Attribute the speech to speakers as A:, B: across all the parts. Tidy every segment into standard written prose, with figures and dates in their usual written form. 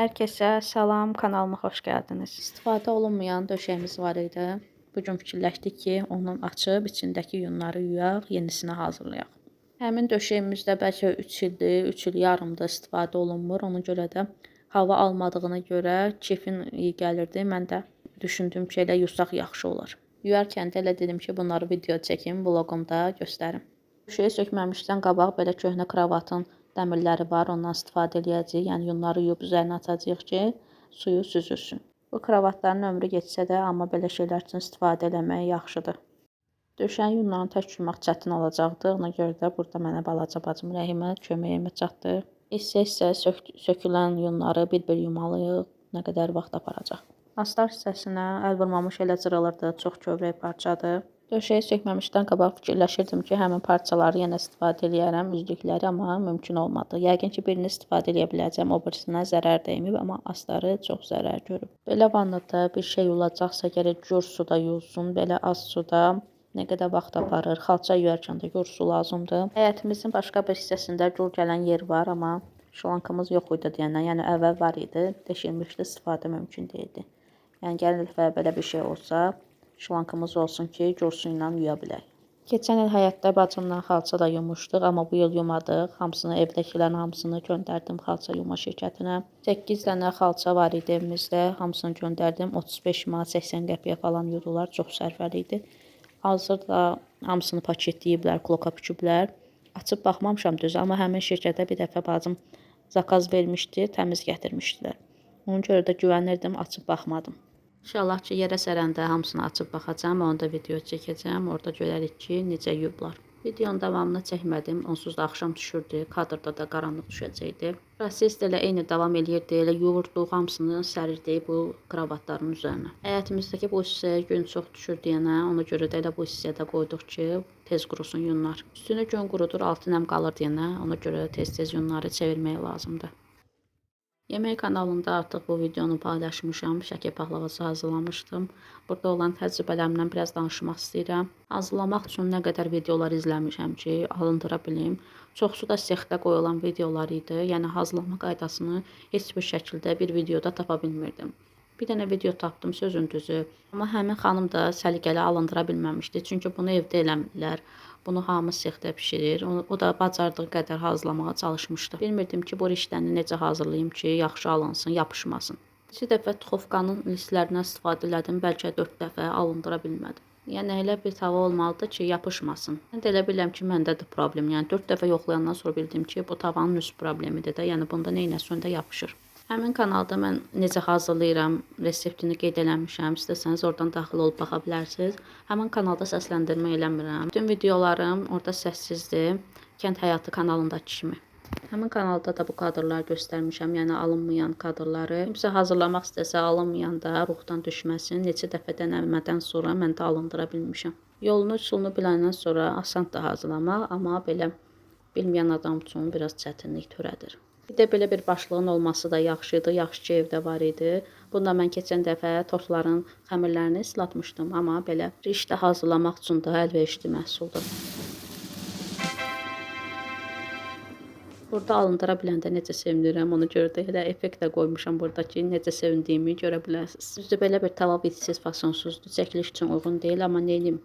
A: Hər kəsə salam, kanalıma xoş gəldiniz. İstifadə olunmayan döşəyimiz var idi. Bu gün fikirləşdik ki, onu açıb içindəki yunları yuyaq, yenisini hazırlayaq. Həmin döşəyimiz də bəlkə 3 ildir, 3 il yarımdır istifadə olunmur. Ona görə də hava almadığına görə keyfin iyi gəlirdi. Mən də düşündüm ki, elə yursaq yaxşı olar. Yuyarkən də elə dedim ki, bunları video çəkim, vloqumda göstərim. Döşəyi sökməmişdən qabaq belə köhnə kravatın dəmirləri var, ondan istifadə edəcəyik. Yəni yunları yuyub üzərinə açacağıq ki, suyu süzülsün. Bu kravatların ömrü getsə də, amma belə şeylər üçün istifadə etmək yaxşıdır. Döşəyin yunlarını tək yuymaq çətin olacaqdı. Ona görə də burada mənə balaca bacım Rəhimə köməyimə çatdı. Hissə-hissə sökülən yunları bir-bir yumalıyıq. Nə qədər vaxt aparacaq. Astar hissəsinə əl vurmamış elə cırılırdı. Çox kövrək parçadır. Döşəyi sökməmişdən qabaq fikirləşirdim ki, həmin parçaları yenə istifadə edərəm, üzdükləri, amma mümkün olmadı. Yəqin ki, birini istifadə edə biləcəm, o birisinə zərər dəyməyib, amma astarı çox zərər görüb. Belə vannada bir şey yuyulacaqsa, gərək gur suda yuyulsun, belə az suda nə qədər vaxt aparır. Xalça yuyarkən də gur su lazımdır. Həyətimizin başqa bir hissəsində gur gələn yer var, amma şlankımız yox idi deyəndən, yəni əvvəl var idi, deşilmişdi, istifadə mümkün deyildi. Yəni gəlin dəfə belə bir şey olsa, şlankımız olsun ki, gur su ilə yuya bilək. Keçən il həyətdə bacımla xalça da yumuşduq, amma bu il yumadıq. Hamısını, evdəkilərin hamısını göndərdim xalça yuma şirkətinə. 8 dənə xalça var idi evimizdə, hamısını göndərdim. 35 manat 80 qəpiyə falan yudular, çox sərfəli idi. Hazırda hamısını paketləyiblər, kloka büküblər. Açıb baxmamışam düz, amma həmin şirkətə bir dəfə bacım zakaz vermişdi, təmiz gətirmişdilər. Ona görə də güvənirdim, açıb baxmadım. İnşallah ki, yerə sərəndə hamısını açıb baxacağım, onu da video çəkəcəm. Orada görərik ki, necə yuyublar. Videonun davamını çəkmədim, onsuz da axşam düşürdü, kadrda da qaranlıq düşəcəkdi. Proses də elə eyni davam eləyirdi, elə yuyurduq, hamısını sərirdik bu kravatların üzərinə. Həyətimizdəki bu hissəyə gün çox düşür deyənə, ona görə də elə bu hissəyə də qoyduq ki, tez qurusun yunlar. Üstünü gün qurudur, altı nəm qalır deyənə, ona görə tez-tez yunları çevirmək lazımdır. Yemək kanalında artıq bu videonu paylaşmışam. Şəkil paxlavası hazırlamışdım. Burada olan təcrübələrimdən biraz danışmaq istəyirəm. Hazırlamaq üçün nə qədər videolar izləmişəm ki, alındıra bilim. Çoxsu da sexdə qoyulan videolar idi. Yəni hazırlama qaydasını heç bir şəkildə bir videoda tapa bilmirdim. Bir dənə video tapdım, sözün düzü. Amma həmin xanım da səliqəli alındıra bilməmişdi. Çünki bunu evdə eləmirlər. Bunu hamı sexdə bişirir. O da bacardığı qədər hazırlamağa çalışmışdı. Bilmirdim ki, bu riştəni necə hazırlayım ki, yaxşı alınsın, yapışmasın. 2 dəfə tuxovkanın listlərindən istifadə elədim, bəlkə 4 dəfə alındıra bilmədim. Yəni elə bir tava olmalıdır ki, yapışmasın. Mən də elə bilirəm ki, məndədir problem. Yəni 4 dəfə yoxlayandan sonra bildim ki, bu tavanın üst problemidir də. Yəni bunda neynəsə öndə yapışır. Həmin kanalda mən necə hazırlayıram, reseptini qeyd eləmişəm. İstəsəniz oradan daxil olub baxa bilərsiniz. Həmin kanalda səsləndirmə eləmirəm. Bütün videolarım orada səssizdir. Kənd Həyatı kanalındakı kimi. Həmin kanalda da bu kadrları göstərmişəm, yəni alınmayan kadrları. Kimsə hazırlamaq istəsə alınmayanda ruhdan düşməsin. Neçə dəfə denəmədən sonra mən də alındıra bilmişəm. Yolunu, üsulunu biləndən sonra asandır hazırlamaq, amma belə bilməyən adam üçün biraz çətinlik törədir. Bir də belə bir başlığın olması da yaxşıdır. Yaxşı ki, evdə var idi. Bunda mən keçən dəfə tortların xəmirlərini ıslatmışdım. Amma belə rişdə hazırlamaq üçün də əlverişli məhsuldur. Burada alındıra biləndə necə sevinirəm. Ona görə də elə effekt də qoymuşam burada ki, necə sevindiyimi görə bilərsiniz. Düzdür, belə bir tava bitsiz, fasonsuzdur. Çəkiliş üçün uyğun deyil, amma neyim?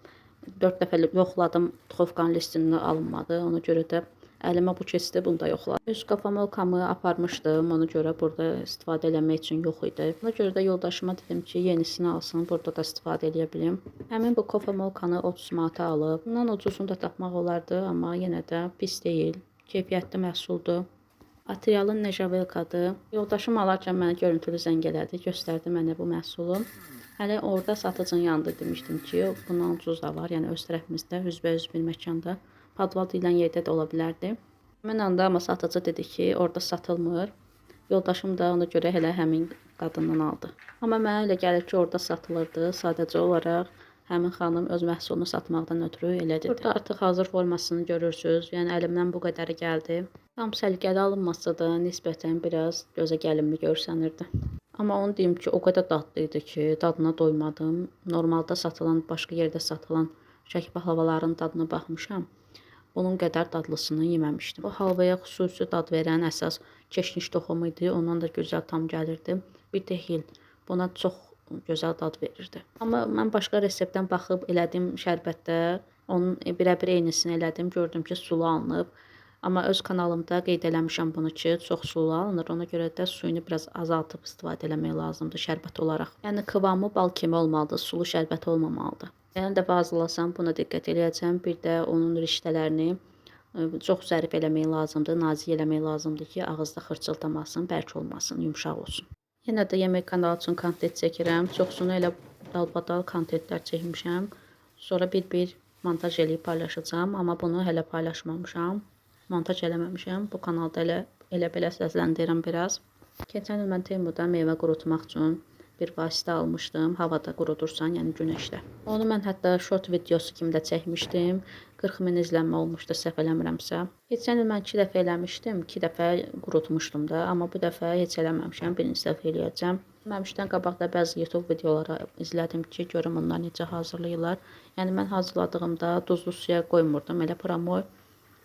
A: 4 dəfə yoxladım, tuxovkanın listində alınmadı. Ona görə də əlimə bu keçdi, bunu da yoxladım. Öz kafamolkamı aparmışdım, ona görə burada istifadə eləmək üçün yox idi. Ona görə də yoldaşıma dedim ki, yenisini alsın, burada da istifadə edə bilim. Həmin bu kafamolkanı 30 manata alıb. Bundan ucuzunu da tapmaq olardı, amma yenə də pis deyil. Keyfiyyətli məhsuldur. Materialı nejavelkadır. Yoldaşım alarkən mənə görüntülü zəng elədi, göstərdi mənə bu məhsulu. Hələ orada satıcının yanında demişdim ki, bundan ucuz da var, yəni öz tərəfimizdə üzbəüz bir məkanda. Padval deyilən yerdə də ola bilərdi. Həmin anda amma satıcı dedi ki, orada satılmır. Yoldaşım da ona görə elə həmin qadından aldı. Amma mənə elə gəlir ki, orada satılırdı. Sadəcə olaraq həmin xanım öz məhsulunu satmaqdan ötürü elə dedi. Burada artıq hazır formasını görürsünüz. Yəni əlimdən bu qədəri gəldi. Tam səliqəli alınmasa da nisbətən biraz gözə gəlimli görsənirdi. Amma onu deyim ki, o qədər dadlı idi ki, dadına doymadım. Normalda satılan, başqa yerdə satılan şəkil pahlavaların dadına baxmışam. bunun qədər dadlısını yeməmişdim. Bu halvaya xüsusi dad verən əsas keşniş toxumu idi. Ondan da gözəl tam gəlirdi. Bir də hil. Buna çox gözəl dad verirdi. Amma mən başqa reseptdən baxıb elədim şərbətdə. Onun birəbir eynisini elədim. Gördüm ki, sulu alınıb. Amma öz kanalımda qeyd eləmişəm bunu ki, çox sulu alınır. Ona görə də suyunu biraz azaltıb istifadə eləmək lazımdır şərbət olaraq. Yəni kıvamı bal kimi olmalıdır, sulu şərbət olmamalıdır. Yəni dəfə hazırlasam buna diqqət eləyəcəm. Bir də onun riştələrini çox zərif eləmək lazımdır, nazik eləmək lazımdır ki, ağızda xırçıldamasın, bərk olmasın, yumşaq olsun. Yenə də yemək kanalı üçün kontent çəkirəm. Çoxsunu elə dalbadal kontentlər çəkmişəm. Sonra bir-bir montaj eləyib paylaşacağam, amma bunu hələ paylaşmamışam. Montaj eləməmişəm. Bu kanalda elə belə səsləndirirəm biraz. Keçən il mən Temudan meyvə qurutmaq üçün bir vasitə almışdım. Havada qurudursan, yəni günəşdə. Onu mən hətta short videosu kimi də çəkmişdim. 40 min izlənmə olmuşdu, səhv eləmirəmsə. Keçən il mən 2 dəfə eləmişdim, 2 dəfə qurutmuşdum da, amma bu dəfə heç eləməmişəm, birinci dəfə eləyəcəm. Eləməmişdən qabaq da bəzi YouTube videoları izlədim ki, görüm onlar necə hazırlayırlar. Yəni mən hazırladığımda duzlu suya qoymurdum, elə pramoy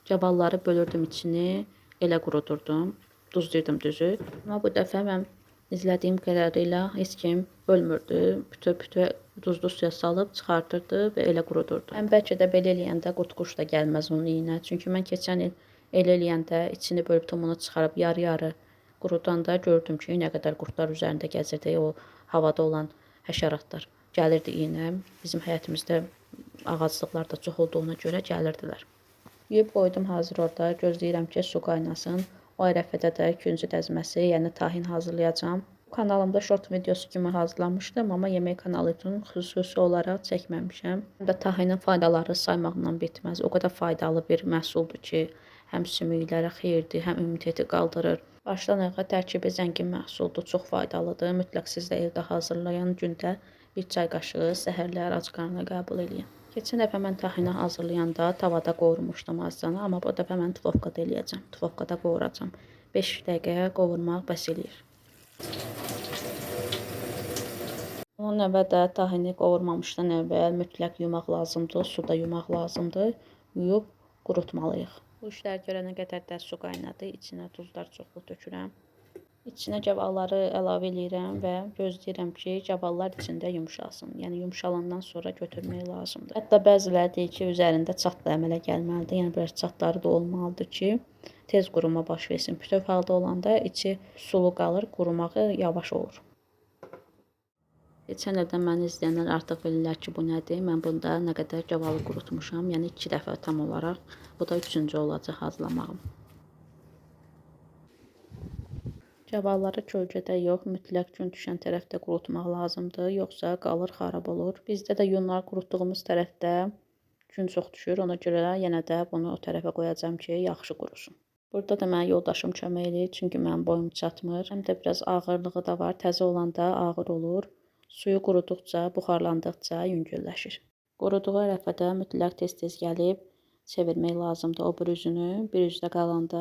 A: cabalları bölürdüm içini, elə qurudurdum, duzluyordum düzü. Amma bu dəfə mən izlədiyim qədərilə heç kim bölmürdü, bütöv-bütöv duzlu suya salıb çıxartırdı və elə qurudurdu. Mən bəlkə də belə eləyəndə qurtquş da gəlməz onun iyinə. Çünki mən keçən il elə eləyəndə içini bölüb tumunu çıxarıb yarı-yarı qurudanda gördüm ki, nə qədər qurtlar üzərində gəzirdi, o havada olan həşəratlar gəlirdi iyinə. Bizim həyətimizdə ağaclıqlar da çox olduğuna görə gəlirdilər. Yuyub qoydum hazır orada, gözləyirəm ki, su qaynasın. O ərəfədə də küncü dəzməsi, yəni tahin hazırlayacağam. Kanalımda short videosu kimi hazırlamışdım, amma yemək kanalı üçün xüsusi olaraq çəkməmişəm. Həm də tahinin faydaları saymaqla bitməz. O qədər faydalı bir məhsuldur ki, həm sümüklərə xeyirdir, həm immuniteti qaldırır. Başdan ayağa tərkibi zəngin məhsuldur, çox faydalıdır. Mütləq siz də evdə hazırlayan gündə bir çay qaşığı səhərlər ac qarnına qəbul edin. Keçən dəfə mən tahini hazırlayanda tavada qovurmuşdum azcana, amma bu dəfə mən tufovkada eləyəcəm. Tufovkada qovuracam. 5 dəqiqə qovurmaq bəs eləyir. Ondan əvvəl də tahini qovurmamışdan əvvəl mütləq yumaq lazımdır, suda yumaq lazımdır. Yuyub qurutmalıyıq. Bu işləri görənə qədər də su qaynadı, içinə duzlar çoxlu tökürəm. İçinə cavalları əlavə edirəm və gözləyirəm ki, cavallar içində yumşalsın. Yəni yumşalandan sonra götürmək lazımdır. Hətta bəziləri deyir ki, üzərində çatla əmələ gəlməlidir. Yəni biraz çatları da olmalıdır ki, tez quruma baş versin. Bütöv halda olanda içi sulu qalır, qurumağı yavaş olur. Keçən ildən məni izləyənlər artıq bilirlər ki, bu nədir. Mən bunda nə qədər cavalı qurutmuşam. Yəni 2 dəfə tam olaraq. Bu da 3-cü olacaq hazırlamağım. Cavalları kölgədə yox, mütləq gün düşən tərəfdə qurutmaq lazımdır, yoxsa qalır, xarab olur. Bizdə də yunlar qurutduğumuz tərəfdə gün çox düşür, ona görə yenə də bunu o tərəfə qoyacağam ki, yaxşı qurusun. Burada da mənə yoldaşım kömək eləyir, çünki mənim boyum çatmır. Həm də biraz ağırlığı da var, təzə olanda ağır olur. Suyu quruduqca, buxarlandıqca yüngülləşir. Quruduğu ərəfədə mütləq tez-tez gəlib çevirmək lazımdır o bir üzünü, bir üzdə qalanda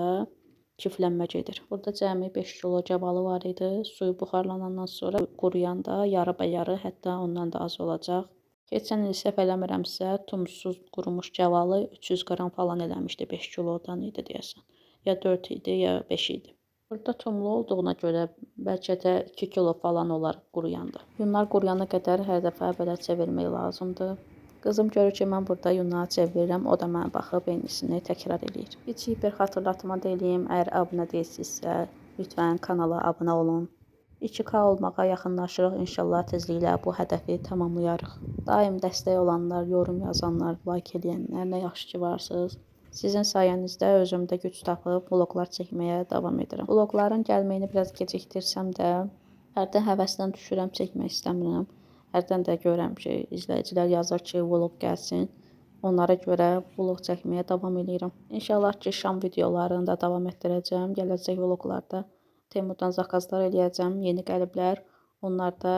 A: çiftlənmə gedir. Burada cəmi 5 kilo cavalı var idi. Suyu buxarlanandan sonra quruyanda yarı-bəyarı, hətta ondan da az olacaq. Keçən il səhv eləmirəmsə, tumsuz qurumuş cavalı 300 qram falan eləmişdi, 5 kilodan idi deyəsən. Ya 4 idi, ya 5 idi. Burada tumlu olduğuna görə bəlkə də 2 kilo falan olar quruyanda. Yunlar quruyana qədər hər dəfə belə çevirmək lazımdır. Qızım görür ki, mən burada yunları çevirirəm, o da mənə baxıb eynisini təkrar eləyir. Kiçik bir xatırlatma da eləyim, əgər abunə deyilsinizsə, lütfən kanala abunə olun. 2K olmağa yaxınlaşırıq, inşallah tezliklə bu hədəfi tamamlayarıq. Daim dəstək olanlar, yorum yazanlar, like eləyənlər, nə yaxşı ki varsınız. Sizin sayənizdə özümdə güc tapıb vloqlar çəkməyə davam edirəm. Vloqların gəlməyini biraz gecikdirsəm də, hərdən həvəsdən düşürəm, çəkmək istəmirəm. Hərdən də görürəm ki, izləyicilər yazır ki, vloq gəlsin. Onlara görə vloq çəkməyə davam edirəm. İnşallah ki, şam videolarını da davam etdirəcəm. Gələcək vloqlarda Temudan zakazlar eləyəcəm, yeni qəliblər. Onlarda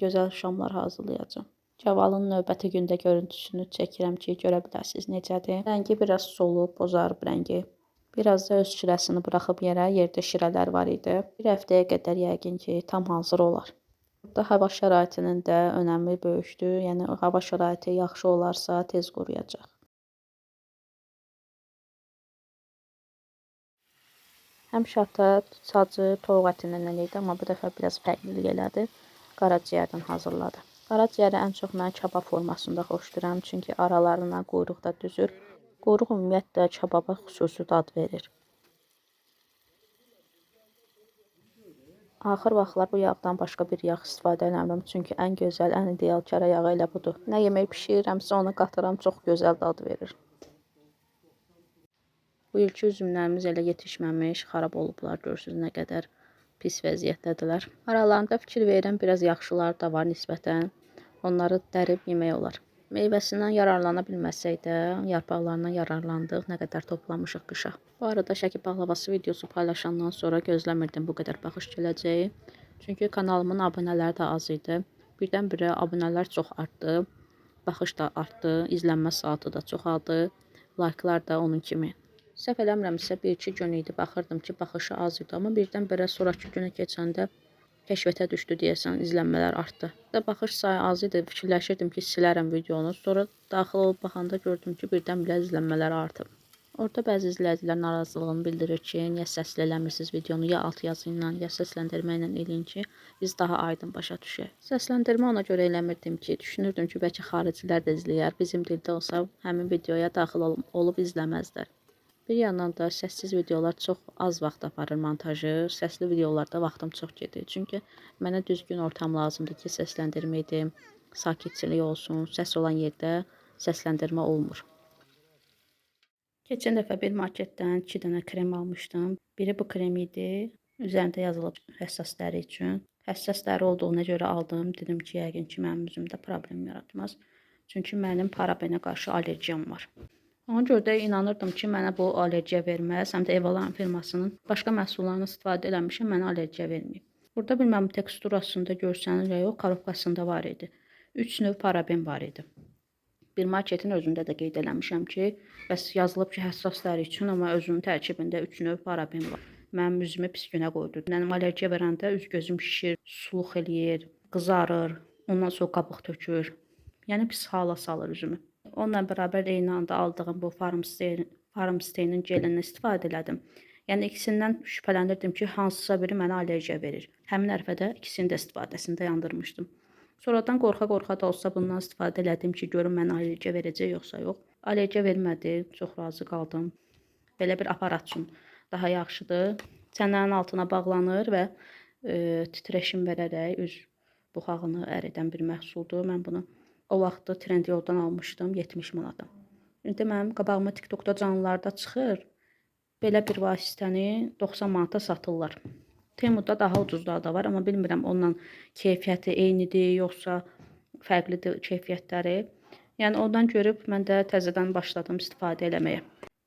A: gözəl şamlar hazırlayacağım. Cavalın növbəti gündə görüntüsünü çəkirəm ki, görə bilərsiniz necədir. Rəngi biraz solub, bozarıb rəngi. Biraz da öz şirəsini buraxıb yerə, yerdə şirələr var idi. Bir həftəyə qədər yəqin ki, tam hazır olar. Burada hava şəraitinin də önəmi böyükdür. Yəni hava şəraiti yaxşı olarsa tez quruyacaq. Həm şata, sacı, toyuq ətindən idi, amma bu dəfə biraz fərqlilik elədi. Qaraciyərdən hazırladı. Qaraciyəri ən çox mən kabab formasında xoşlayıram, çünki aralarına quyruq da düzür. Quyruq ümumiyyətlə kababa xüsusi dad verir. Axır vaxtlar bu yağdan başqa bir yağ istifadə eləmirəm, çünki ən gözəl, ən ideal kara yağı elə budur. Nə yemək bişirirəmsə onu qatıram, çox gözəl dad verir. Bu ilki üzümlərimiz elə yetişməmiş, xarab olublar, görürsünüz nə qədər pis vəziyyətdədirlər. Aralarında fikir verirəm, biraz yaxşılar da var nisbətən. Onları dərib yemək olar. Meyvəsindən yararlana bilməsək də, yarpaqlarından yararlandıq, nə qədər toplamışıq qışa. Bu arada şəkil pəhlavası videosu paylaşandan sonra gözləmirdim bu qədər baxış gələcəyi. Çünki kanalımın abunələri də az idi. Birdən-birə abunələr çox artdı, baxış da artdı, izlənmə saatı da çoxaldı, like'lar da onun kimi. Səhv eləmirəmsə 1-2 gün idi, baxırdım ki, baxışı az idi, amma birdən-birə sonraki günə keçəndə kəşfətə düşdü deyəsən, izlənmələr artdı. Baxış sayı az idi, fikirləşirdim ki, silərəm videonu. Sonra daxil olub baxanda gördüm ki, birdən-birə izlənmələr artıb. Orada bəzi izləyicilər narazılığını bildirir ki, niyə səsli eləmirsiniz videonu, ya alt yazı ilə, ya səsləndirmə ilə eləyin ki, biz daha aydın başa düşək. Səsləndirmə ona görə eləmirdim ki, düşünürdüm ki, bəlkə xaricilər də izləyər, bizim dildə olsa həmin videoya daxil olub izləməzlər. Bir yandan da səssiz videolar çox az vaxt aparır montajı, səsli videolarda vaxtım çox gedir. Çünki mənə düzgün ortam lazımdır ki, səsləndirmə edim, sakitçilik olsun, səs olan yerdə səsləndirmə olmur. Keçən dəfə bir marketdən 2 dənə krem almışdım. Biri bu krem idi, üzərində yazılıb həssas dəri üçün. Həssas dəri olduğuna görə aldım. Dedim ki, yəqin ki, mənim üzümdə problem yaratmaz. Çünki mənim parabenə qarşı allergiyam var. Ona görə də inanırdım ki, mənə bu allergiya verməz. Həm də Evalan firmasının başqa məhsullarını istifadə eləmişəm, mənə allergiya verməyib. Burada bilməm teksturasında görsəniz ya yox, korobkasında var idi. 3 növ paraben var idi. Bir marketin özündə də qeyd eləmişəm ki, bəs yazılıb ki, həssas dəri üçün, amma özünün tərkibində 3 növ paraben var. Mənim üzümü pis günə qoydu. Mənim allergiya verəndə üz gözüm şişir, suluq eləyir, qızarır, ondan sonra qabıq tökür. Yəni pis hala salır üzümü. Onunla bərabər eyni anda aldığım bu Farmstay'nin gelini istifadə elədim. Yəni ikisindən şübhələnirdim ki, hansısa biri mənə allergiya verir. Həmin ərəfədə ikisinin də istifadəsində yandırmışdım. Sonradan qorxa-qorxa da olsa bundan istifadə elədim ki, görüm mənə allergiya verəcək yoxsa yox. Allergiya vermədi, çox razı qaldım. Belə bir aparat üçün daha yaxşıdır. Çənənin altına bağlanır və titreşim verərək üz buxağını əridən bir məhsuldur. Mən bunu o vaxtda Trendyoldan almışdım 70 manata. İndi mənim qabağıma TikTokda canlılarda çıxır. Belə bir vasitəni 90 manata satırlar. Temuda daha ucuzları da var, amma bilmirəm onunla keyfiyyəti eynidir, yoxsa fərqlidir keyfiyyətləri. Yəni ondan görüb mən də təzədən başladım istifadə eləməyə.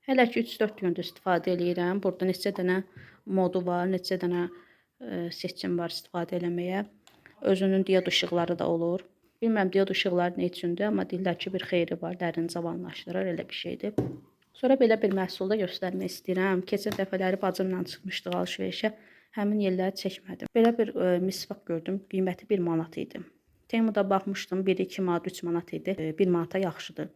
A: Hələ ki 3-4 gündür istifadə eləyirəm. Burada neçə dənə modu var, neçə dənə seçim var istifadə eləməyə. Özünün diod işıqları da olur. Bilməm diod işıqları nə üçündür, amma deyirlər ki, bir xeyri var, dərini cavanlaşdırır, elə bir şeydir. Sonra belə bir məhsul da göstərmək istəyirəm. Keçən dəfələri bacımla çıxmışdıq alış-verişə, həmin yerləri çəkmədim. Belə bir misvaq gördüm, qiyməti 1 manat idi. Temuda baxmışdım, biri 2 manat, 3 manat idi, 1 manata yaxşıdır.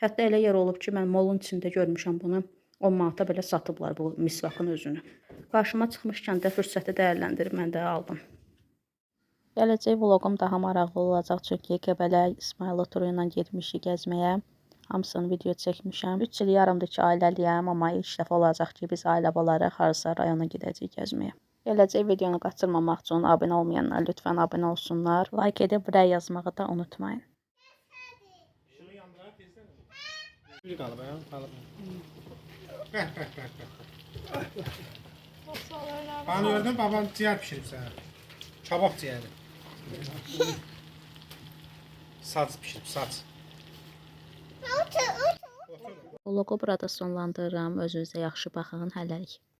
A: Hətta elə yer olub ki, mən molun içində görmüşəm bunu, 10 manata belə satıblar bu misvaqın özünü. Qarşıma çıxmışkən də fürsəti dəyərləndirib mən də aldım. Gələcək vloqum daha maraqlı olacaq, çünki Qəbələ İsmayıl Turu ilə getmişik gəzməyə. Hamısını video çəkmişəm. 3 il yarımdır ki, ailəliyəm, amma ilk dəfə olacaq ki, biz ailə baları harasa rayona gedəcəyik gəzməyə. Gələcək videonu qaçırmamaq üçün abunə olmayanlar lütfən abunə olsunlar. Like edib rəy yazmağı da unutmayın.
B: Ben gördüm babam ciğer pişirip sana. Kabak ciğeri. Saç pişirip saç.
A: Vloqu burada sonlandırıram. Özünüzə yaxşı baxın. Hələlik.